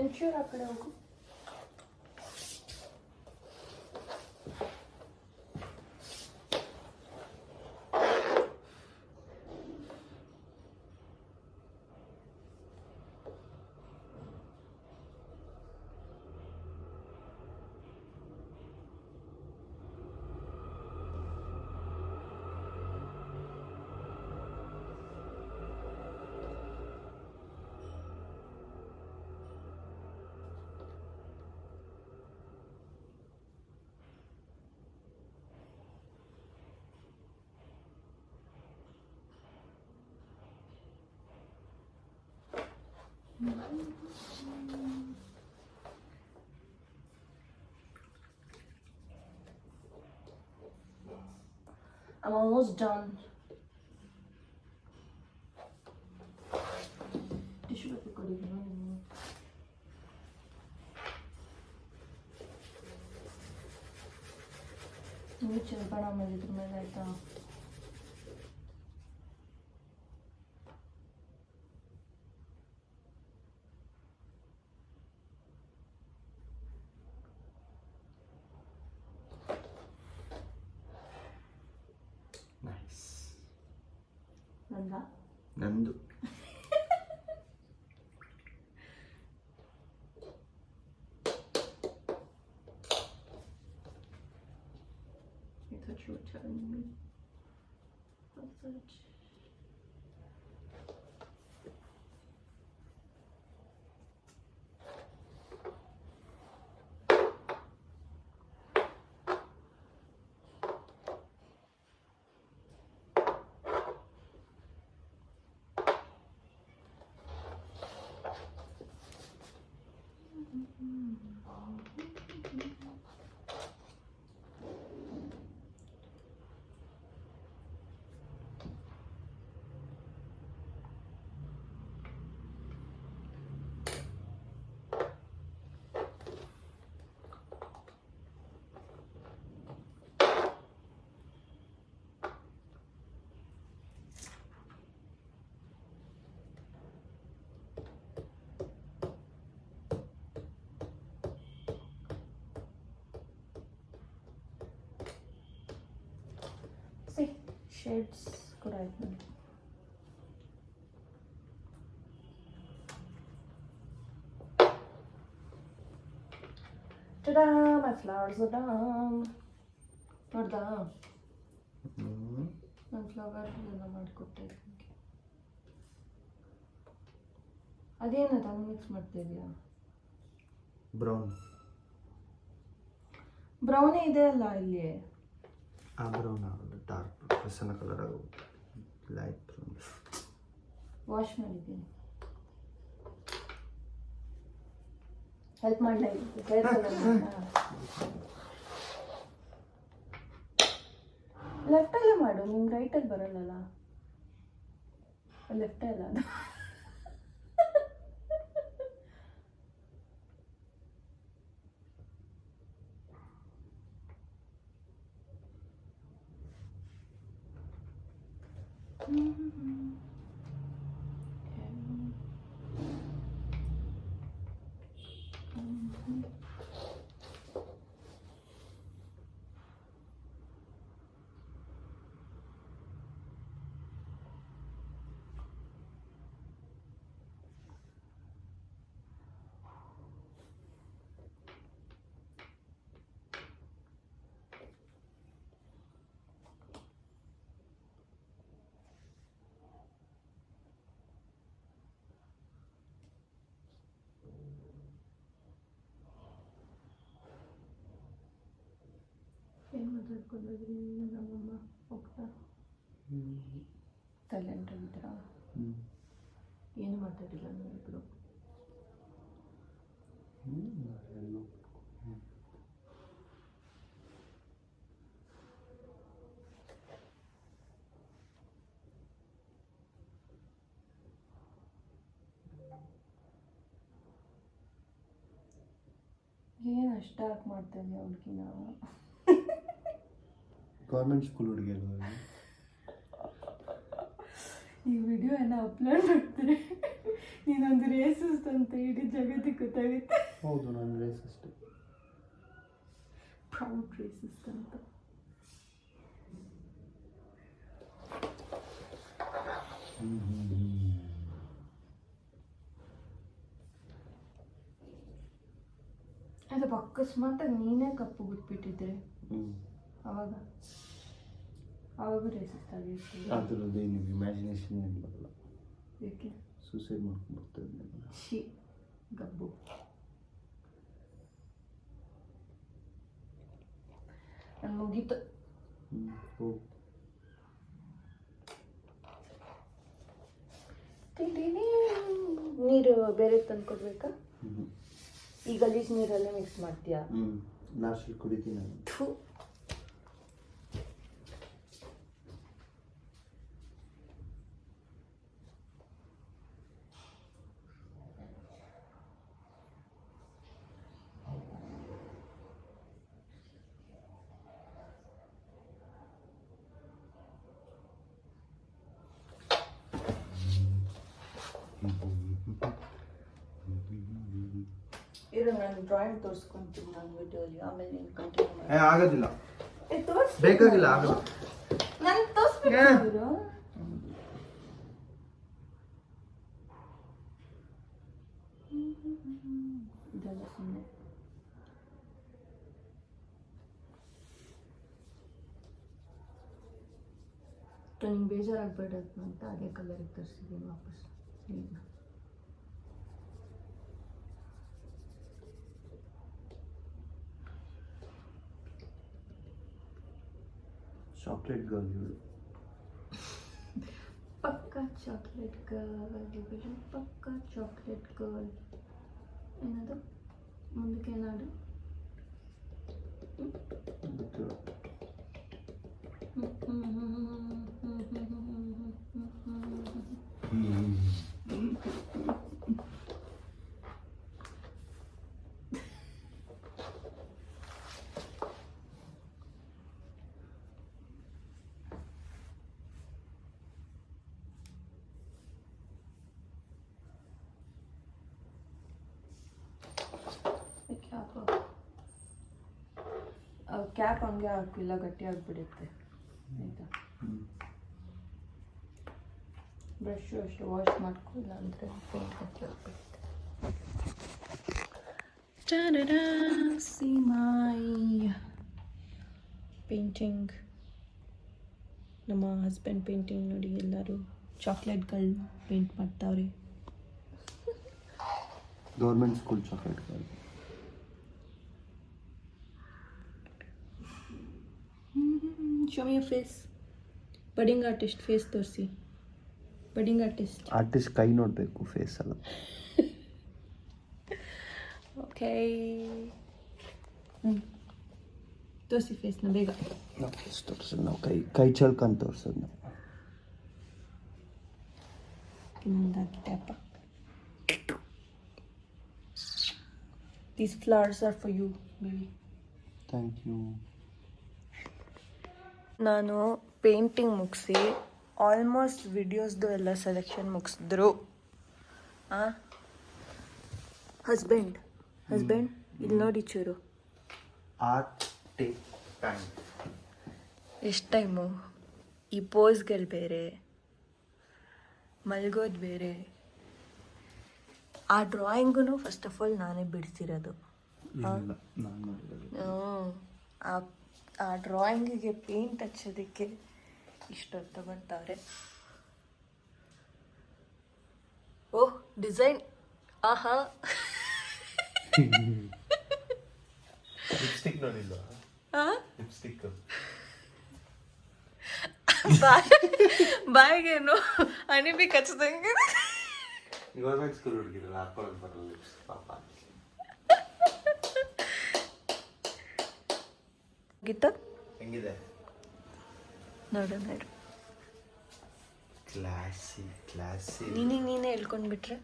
ಒಂಚೂರು ಆ ಕಡೆ ಹೋಗು. I'm almost done. Tissue paper ಕೊಡಿದ್ದೀರಾ ನೀವು? ನೀವು ಚೆಲ್ಪಣ ಮಾಡಿದ್ರ ಮೇಲೆ ಆಯ್ತಾ? ನಂದು I thought you were telling me. What's that? See, shades ಕೂಡ ಆಯ್ತು. Ta-da! My flowers are done. ನೋಡ್ದಾ? ನನ್ನ ಫ್ಲವರ್ ಎಲ್ಲ ಮಾಡಿಕೊಟ್ಟೆ. ಅದೇನದು ಹಂಗೆ ಮಿಕ್ಸ್ ಮಾಡ್ತಿದ್ಯಾ? ಬ್ರೌನೇ ಇದೆ ಅಲ್ಲ ಇಲ್ಲಿ. ಆ ಬ್ರೌನ್ ಆಗೋದು ಡಾರ್ಕ್ ಹಸನ ಕಲರ್ ಆಗೋದು ಲೈಟ್ ಬ್ರೌನ್. ವಾಶ್ ಮಾಡಿದ್ದೀನಿ. ಹೆಲ್ಪ್ ಮಾಡಲ ಲೆಫ್ಟಲ್ಲೇ ಮಾಡು, ನಿಮ್ಗೆ ರೈಟಲ್ಲಿ ಬರಲ್ಲಲ್ಲ. ಲೆಫ್ಟೇ ಅಲ್ಲ ಅದು. ಏನು ಮಾತಾಡ್ಕೊಂಡ್ರಿ ನಮ್ಮಮ್ಮ ಹೋಗ್ತಾ ಸೈಲೆಂಟ್ ಆಗಿದ್ದೀರಾ? ಏನು ಮಾತಾಡಿಲ್ಲ ನೀವಿಬ್ರು? ಏನು ಅಷ್ಟಾಗಿ ಮಾಡ್ತಾ ಇದೆಯಾ ಹುಡುಗಿನ? ಗೌರ್ಮೆಂಟ್ ಸ್ಕೂಲ್ ಹುಡುಗಿಯಲ್ಲ. ಈ ವಿಡಿಯೋ ಎಲ್ಲ ಅಪ್ಲೋಡ್ ಮಾಡ್ತೀನಿ. ನೀನೊಂದು ರೇಸಿಸ್ಟ್ ಅಂತ ಇಡೀ ಜಗತ್ತಿಗೆ ಗೊತ್ತಾಗುತ್ತೆ. ಹೌದು, ನಾನು ರೇಸಿಸ್ಟ್. ಪ್ರೌಡ್ ರೇಸಿಸ್ಟ್ ಅಂತ. ಅದು ಅಕಸ್ಮಾತಾಗಿ ನೀನೇ ಕಪ್ಪು ಬಿಟ್ಬಿಟ್ಟಿದ್ರೆ ಅವಾಗ ರೇಸಿಸ್ಟ್ ಆಗಿರ್ತೀವಿ. ಅದರದ್ದು ಏನು ಇಮ್ಯಾಜಿನೇಷನ್ ಏನು ಬರಲ್ಲ. ಏಕೆ? ಸೂಸೈಡ್ ಮಾಡ್ಕೊಂಡು ಬರ್ತಾ ಶಿ ಗಬ್ಬು. ನಾನು ಮುಗೀತು. ನೀರು ಬೇರೆ ತಂದ್ಕೊಡ್ಬೇಕಾ? ಈ ಗಲೀಜ್ ನೀರಲ್ಲೇ ಮಿಕ್ಸ್ ಮಾಡ್ತೀಯಾ? ಲಾಸ್ಟಲ್ಲಿ ಕುಡಿತೀನಿ ನಾನು. ಇರು, ನಾನು ಡ್ರಾಯಿಂಗ್ ತೋರಿಸ್ಕೊಂತೀನಿ ನಾನು ವಿಡಿಯೋಲಿ, ಆಮೇಲೆ ನೀನು ಕಂಟಿನ್ಯೂ ಮಾಡಿ. ಆಗೋದಿಲ್ಲ, ಬೇಕಾಗಿಲ್ಲ, ಆಗಲ್ಲ. ನಾನು ತೋರಿಸ್ಬೇಕು. ಇದೆಲ್ಲ ಸುಮ್ಮನೆ ನಿಂಗೆ ಬೇಜಾರಾಗಬೇಡದು ಅಂತ ಅದೇ ಕಲರಿಗೆ ತರಿಸಿದ್ದೀನಿ ವಾಪಸ್. ಈಗ ಚಾಕ್ಲೇಟ್ ಗರ್ಲ್ ಇವಳು. ಪಕ್ಕಾ ಚಾಕ್ಲೇಟ್ ಗರ್ಲ್, ಪಕ್ಕಾ ಚಾಕ್ಲೇಟ್ ಗರ್ಲ್. ಏನದು ಮುಂದಕ್ಕೆ ಏನಾಡು? ಕ್ಯಾಪ್ ಹಂಗೆ ಹಾಕಿಲ್ಲ, ಗಟ್ಟಿ ಆಗಿಬಿಡುತ್ತೆ. ಆಯಿತಾ? ಬ್ರಷು ಅಷ್ಟು ವಾಶ್ ಮಾಡ್ಕೊಳ್ಳ ಅಂದರೆ ಪೇಂಟ್ ಗಟ್ಟಿ ಆಗಿಬಿಡುತ್ತೆ. See my painting. ನಮ್ಮ ಹಸ್ಬೆಂಡ್ ಪೇಂಟಿಂಗ್ ನೋಡಿ, ಎಲ್ಲರೂ ಚಾಕ್ಲೇಟ್ಗಳು ಪೇಂಟ್ ಮಾಡ್ತಾವ್ರೆ. ಗೌರ್ಮೆಂಟ್ ಸ್ಕೂಲ್ ಚಾಕ್ಲೇಟ್ಗಳು. Show me face. Budding artist face ತೋರಿಸಿ. ಬಡ್ಡಿಂಗ್ ಆರ್ಟಿಸ್ಟ್ ಕೈ ನೋಡಬೇಕು, ಫೇಸ್ ಅಲ್ಲ. ಓಕೆ, ತೋರಿಸಿ ಫೇಸ್ನ ಬೇಗ. ನಾವು ಫೇಸ್ ತೋರಿಸೋದು, ನಾವು ಕೈ ಚಳ್ಕೊಂಡು ತೋರಿಸೋದು ನಾವು. ಇನ್ನೊಂದಾಗಿದೆ ಅಪ್ಪ. These flowers are for you, baby. Thank you. ನಾನು ಪೇಂಟಿಂಗ್ ಮುಗಿಸಿ ಆಲ್ಮೋಸ್ಟ್ ವಿಡಿಯೋಸ್ದು ಎಲ್ಲ ಸೆಲೆಕ್ಷನ್ ಮುಗಿಸಿದ್ರು. ಹಸ್ಬೆಂಡ್ ಇಲ್ಲಿ ನೋಡಿ ಚೂರು. Art take time. ಎಷ್ಟು ಟೈಮು? ಈ ಪೋಸ್ಗಳು ಬೇರೆ, ಮಲ್ಗೋದು ಬೇರೆ. ಆ ಡ್ರಾಯಿಂಗೂ ಫಸ್ಟ್ ಆಫ್ ಆಲ್ ನಾನೇ ಬಿಡಿಸಿರೋದು. ಆ ಡ್ರಾಯಿಂಗಿಗೆ ಪೇಂಟ್ ಹಚ್ಚೋದಕ್ಕೆ ಇಷ್ಟೊತ್ತು ತಗೊಳ್ತಾರೆ. ಓಹ್, ಡಿಸೈನ್, ಆಹಾ. ಲಿಪ್ಸ್ಟಿಕ್ ನೋಡಿಲ್ವಾ? ಲಿಪ್ಸ್ಟಿಕ್ ಬಾಯಿಗೇನು ಅಣಿಬಿ ಕಚ್ಚದಂಗೆ. ಗೌರ್ಮೆಂಟ್ ಸ್ಕೂಲ್ ಹುಡುಗಿರಲ್ಲ, ಹಾಕೊಳ್ಳೋದು ಬರಲ್ಲ ಲಿಪ್ಸ್ ಪಾಪ. ಗೀತಾ ಹೆಂಗಿದೆ ನೋಡು. ಕ್ಲಾಸಿ ನೀನೇ ಹೇಳ್ಕೊಂಡ್ಬಿಟ್ರೆ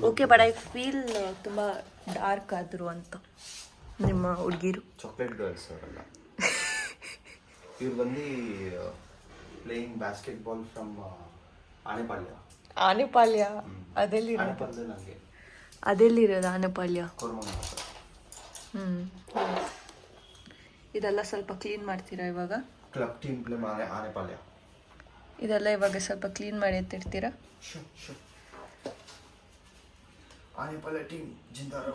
ಓಕೆ. ಬಟ್ ಐ ಫೀಲ್ ತುಂಬ ಡಾರ್ಕ್ ಆದರು ಅಂತ ನಿಮ್ಮ ಹುಡುಗಿರು. ಚಾಕ್ಲೇಟ್ ಗರ್ಲ್ಸ್ ಅವರಲ್ಲ. ಇವ್ರು ಬಂದು playing basketball from Anepalya. Anepalya ಅದೆಲ್ಲಿರೋದು ಆನೆಪಾಳ್ಯದಲ್ಲಿ ಹಂಗೆ ಅದೆಲ್ಲಿರೋದು ಆನೆಪಾಳ್ಯ? ಕೋರಮಂಗಲ ಹತ್ರ. ಇದೆಲ್ಲ ಸ್ವಲ್ಪ ಕ್ಲೀನ್ ಮಾಡ್ತೀರಾ ಇವಾಗ? Club team play Anepalya. ಇದೆಲ್ಲ ಇವಾಗ ಸ್ವಲ್ಪ ಕ್ಲೀನ್ ಮಾಡಿ ಎತ್ತಿಡ್ತೀರಾ? ಆನೆಪಾಳ್ಯ ಟೀಮ್ ಜಿಂದಾರ.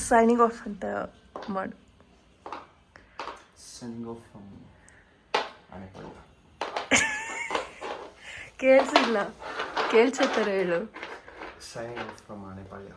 ಸೈನಿಂಗ್ ಆಫ್ ಅಂತ ಮಾಡು. Signing off from Anepalya. ಕೇಳಿಸಿಲ್ಲ, ಕೇಳಿಸೋ ಥರ ಹೇಳು. Signing off from ಆನೆಪಾಳ್ಯ.